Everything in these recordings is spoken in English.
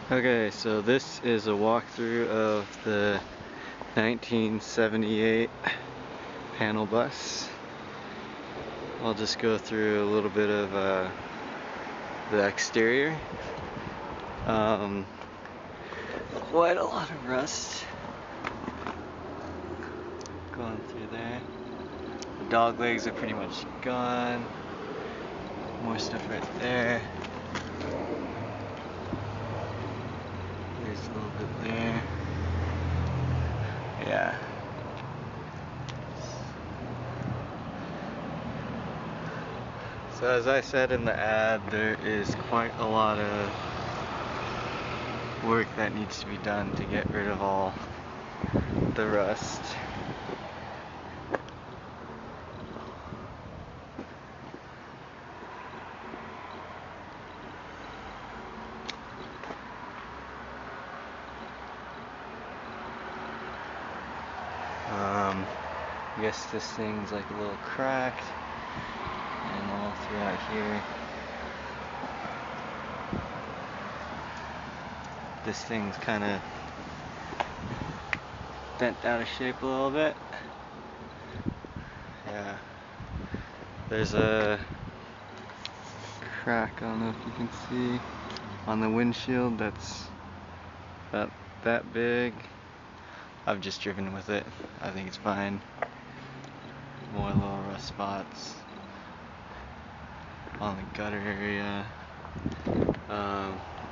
Okay, so this is a walkthrough of the 1978 panel bus. I'll just go through a little bit of the exterior. Quite a lot of rust going through there. The dog legs are pretty much gone. More stuff right there. There's a little bit there. Yeah. So as I said in the ad, there is quite a lot of work that needs to be done to get rid of all the rust. I guess this thing's like a little cracked, and all throughout here. This thing's kind of bent out of shape a little bit. Yeah. There's a crack, I don't know if you can see, on the windshield that's about that big. I've just driven with it. I think it's fine. More little rust spots on the gutter area.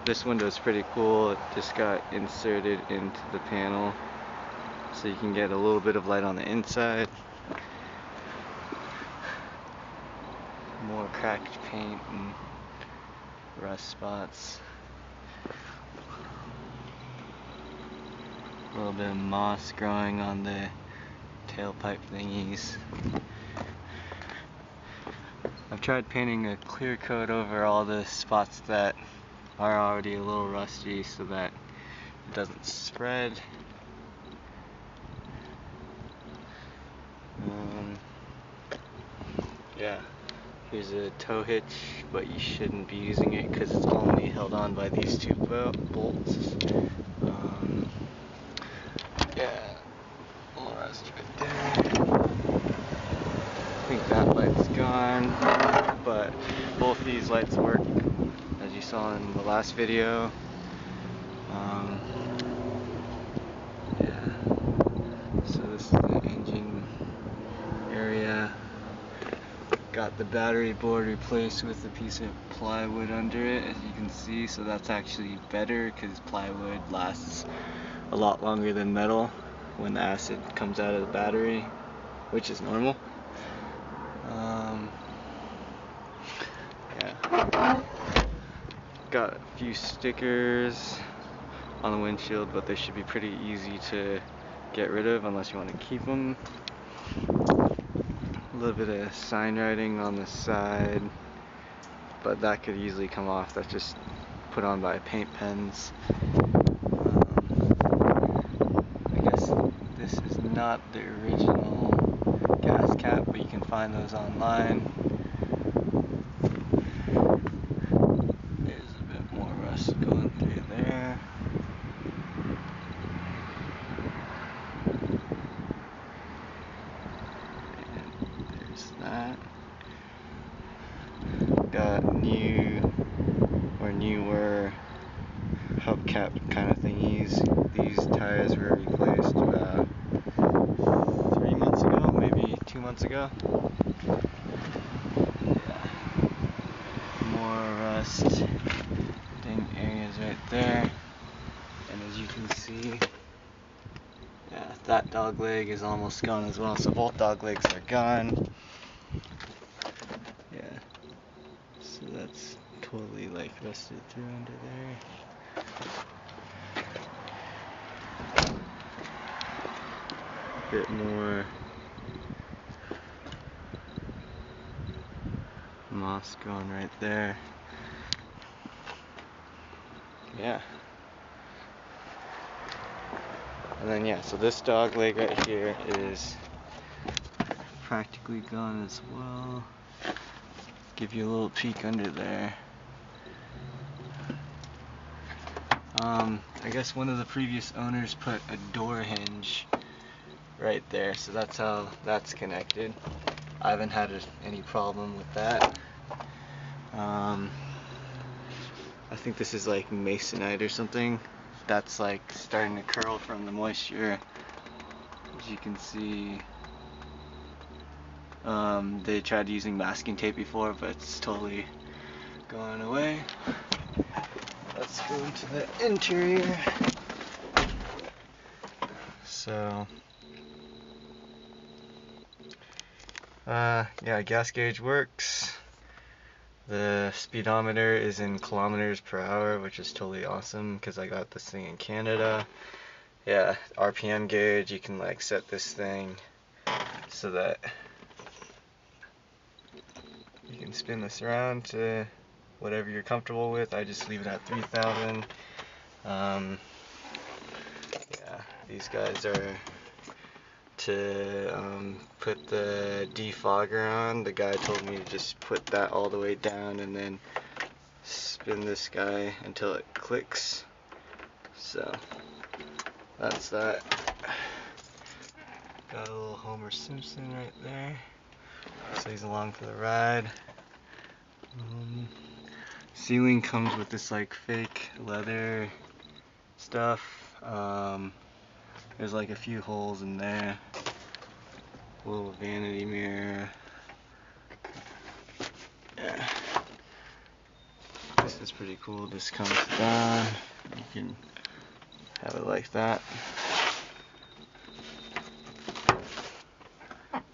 This window is pretty cool. It just got inserted into the panel, so you can get a little bit of light on the inside. More cracked paint and rust spots. A little bit of moss growing on the tailpipe thingies. I've tried painting a clear coat over all the spots that are already a little rusty so that it doesn't spread. Yeah, here's a tow hitch, but you shouldn't be using it because it's only held on by these two bolts. Yeah, a little rust right there. I think that light's gone, but both these lights work, as you saw in the last video. Yeah, so this is the engine area. Got the battery board replaced with a piece of plywood under it, as you can see, so that's actually better because plywood lasts a lot longer than metal when the acid comes out of the battery, which is normal. Yeah. Got a few stickers on the windshield, but they should be pretty easy to get rid of unless you want to keep them. A little bit of sign writing on the side, but that could easily come off. That's just put on by paint pens. I guess this is not the original gas cap, but you can find those online. There's a bit more rust going through there. That. Got new or newer hubcap kind of thingies. These tires were replaced about 3 months ago, maybe 2 months ago. Yeah. More rust. Ding areas right there. And as you can see, yeah, that dog leg is almost gone as well. So both dog legs are gone. Yeah, so that's totally like rusted through under there. A bit more moss growing right there. Yeah. And then yeah, so this dog leg right here is practically gone as well. Give you a little peek under there. I guess one of the previous owners put a door hinge right there, so that's how that's connected. I haven't had any problem with that. I think this is like masonite or something. That's like starting to curl from the moisture. As you can see, they tried using masking tape before, but it's totally gone away. Let's go into the interior. So, yeah, gas gauge works. The speedometer is in kilometers per hour, which is totally awesome because I got this thing in Canada. Yeah, RPM gauge, you can like set this thing so that you can spin this around to whatever you're comfortable with. I just leave it at 3,000. Yeah, these guys are to put the defogger on. The guy told me to just put that all the way down and then spin this guy until it clicks. So that's that. Got a little Homer Simpson right there, so he's along for the ride. Ceiling comes with this like fake leather stuff. There's like a few holes in there. A little vanity mirror. Yeah. This is pretty cool. This comes down. You can have it like that.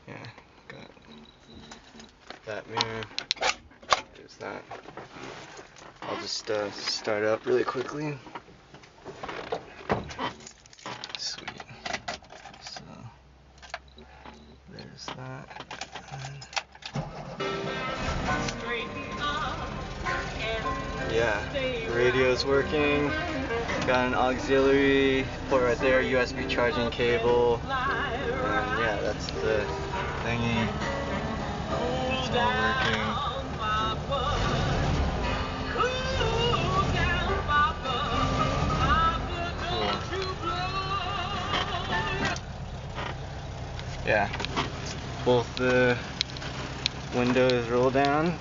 Yeah, got that mirror. There's that. I'll just start up really quickly. Sweet. So there's that. Yeah, the radio's working. Got an auxiliary port right there, USB charging cable. And yeah, that's the thingy. It's all working. Yeah, both the windows roll down.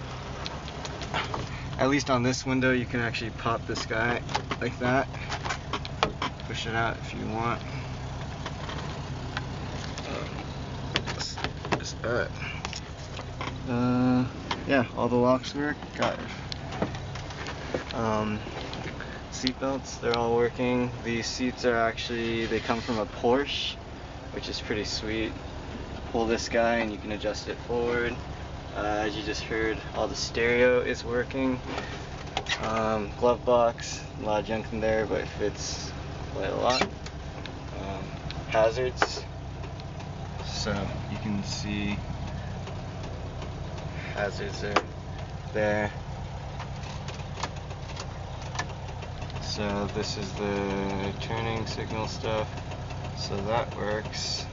At least on this window you can actually pop this guy like that. Push it out if you want. Just that. Yeah, all the locks work. Got seat belts, they're all working. These seats are actually, they come from a Porsche, which is pretty sweet. Pull this guy and you can adjust it forward. As you just heard, all the stereo is working. Glove box, a lot of junk in there, but it fits quite a lot. Hazards, so you can see hazards are there. So this is the turning signal stuff, so that works.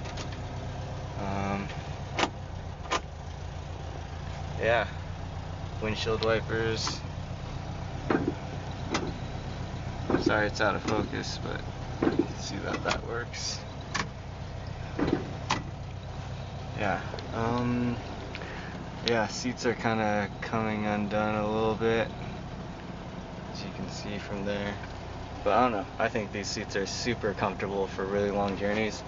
Yeah, windshield wipers. Sorry it's out of focus, but you can see that that works. Yeah, yeah, seats are kind of coming undone a little bit, as you can see from there. But I don't know, I think these seats are super comfortable for really long journeys.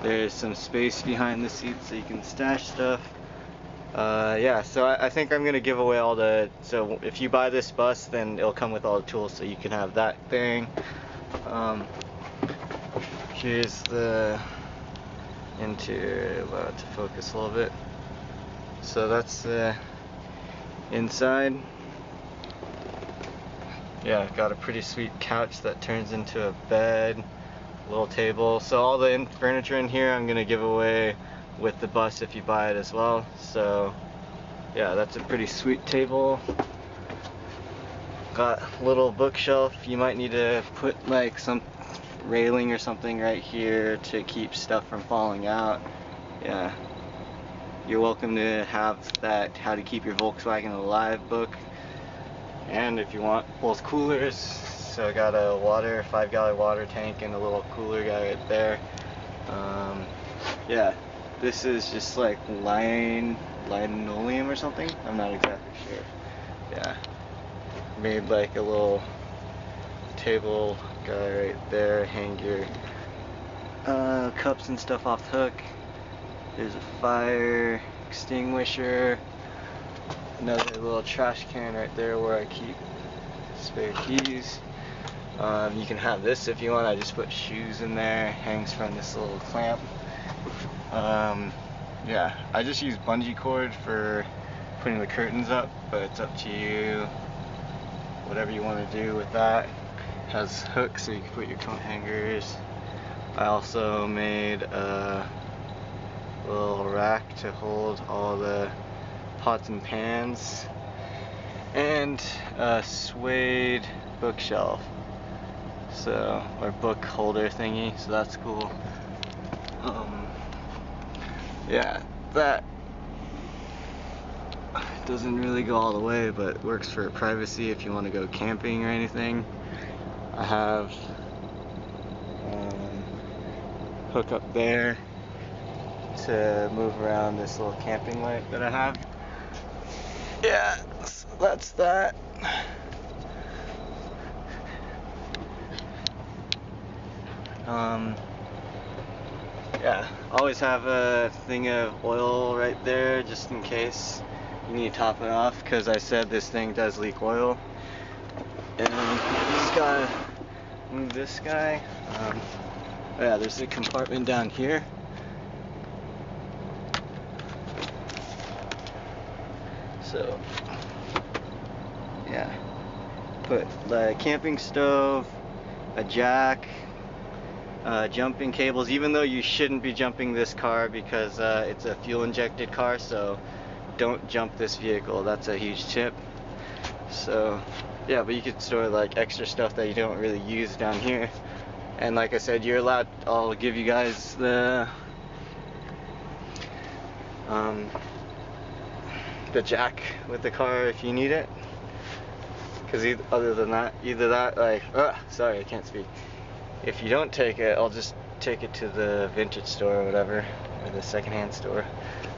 There's some space behind the seats so you can stash stuff. Yeah, so I think I'm going to give away all the, so if you buy this bus, then it'll come with all the tools, so you can have that thing. Here's the interior, allow it to focus a little bit. So that's the inside. Yeah, got a pretty sweet couch that turns into a bed, little table. So all the furniture in here I'm going to give away with the bus if you buy it as well. So yeah, that's a pretty sweet table. Got a little bookshelf. You might need to put like some railing or something right here to keep stuff from falling out. Yeah, you're welcome to have that How to Keep Your Volkswagen Alive book. And if you want both coolers, So I got a 5-gallon water tank and a little cooler guy right there. Yeah, this is just like linoleum or something. I'm not exactly sure. Yeah, made like a little table guy right there. Hang your cups and stuff off the hook. There's a fire extinguisher. Another little trash can right there where I keep spare keys. You can have this if you want. I just put shoes in there. Hangs from this little clamp. Yeah, I just use bungee cord for putting the curtains up, but it's up to you. Whatever you want to do with that. It has hooks so you can put your coat hangers. I also made a little rack to hold all the pots and pans, and a suede bookshelf, or book holder thingy, so that's cool. Yeah, that doesn't really go all the way, but works for privacy if you want to go camping or anything. I have hook up there to move around this little camping light that I have. Yeah, so that's that. Yeah, always have a thing of oil right there just in case you need to top it off, because I said this thing does leak oil. And you just gotta move this guy. Yeah, there's a compartment down here. So, yeah, put the camping stove, a jack, jumping cables, even though you shouldn't be jumping this car because it's a fuel injected car, so don't jump this vehicle. That's a huge tip. So yeah, but you could store like extra stuff that you don't really use down here. And like I said, you're allowed, I'll give you guys the jack with the car if you need it, because other than that, sorry, I can't speak. If you don't take it, I'll just take it to the vintage store or whatever, or the secondhand store.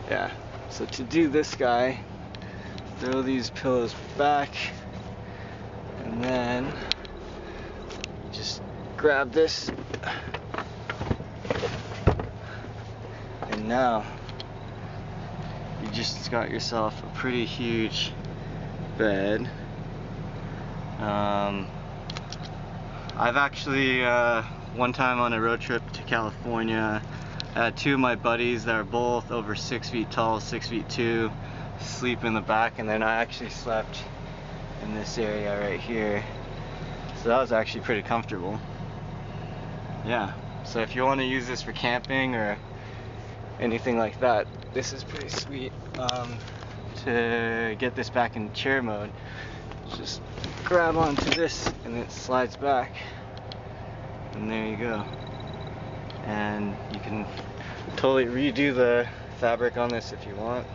Yeah, so to do this guy, throw these pillows back, and then just grab this, and now you just got yourself a pretty huge bed. I've actually, one time on a road trip to California, I had two of my buddies that are both over 6 feet tall, 6'2", sleep in the back, and then I actually slept in this area right here. So that was actually pretty comfortable. Yeah, so if you want to use this for camping or anything like that, this is pretty sweet. To get this back in chair mode, just grab onto this and it slides back, and there you go. And you can totally redo the fabric on this if you want.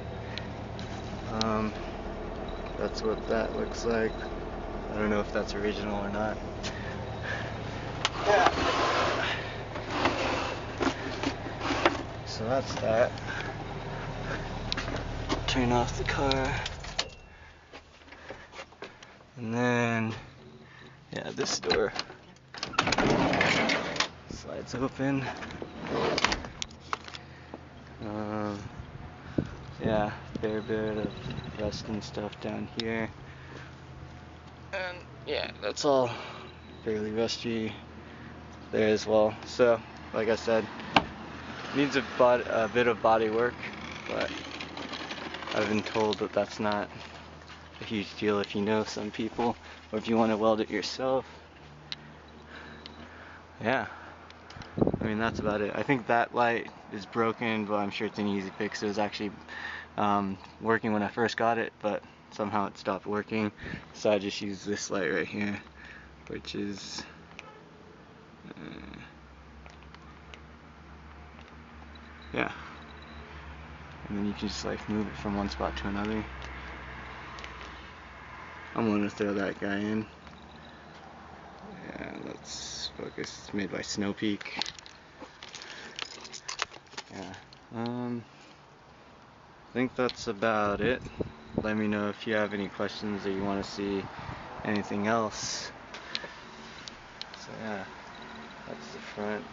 That's what that looks like. I don't know if that's original or not. Yeah. So that's that. Turn off the car. And then, yeah, this door slides open. Yeah, fair bit of rust and stuff down here. And yeah, that's all fairly rusty there as well. So, like I said, needs a bit of body work, but I've been told that that's not a huge deal if you know some people, or if you want to weld it yourself. Yeah, I mean, that's about it. I think that light is broken, but I'm sure it's an easy fix. It was actually working when I first got it, but somehow it stopped working, so I just used this light right here, which is yeah, and then you can just like move it from one spot to another. I'm gonna throw that guy in. Let's focus. It's made by Snow Peak. Yeah. I think that's about it. Let me know if you have any questions or you want to see anything else. So yeah, that's the front.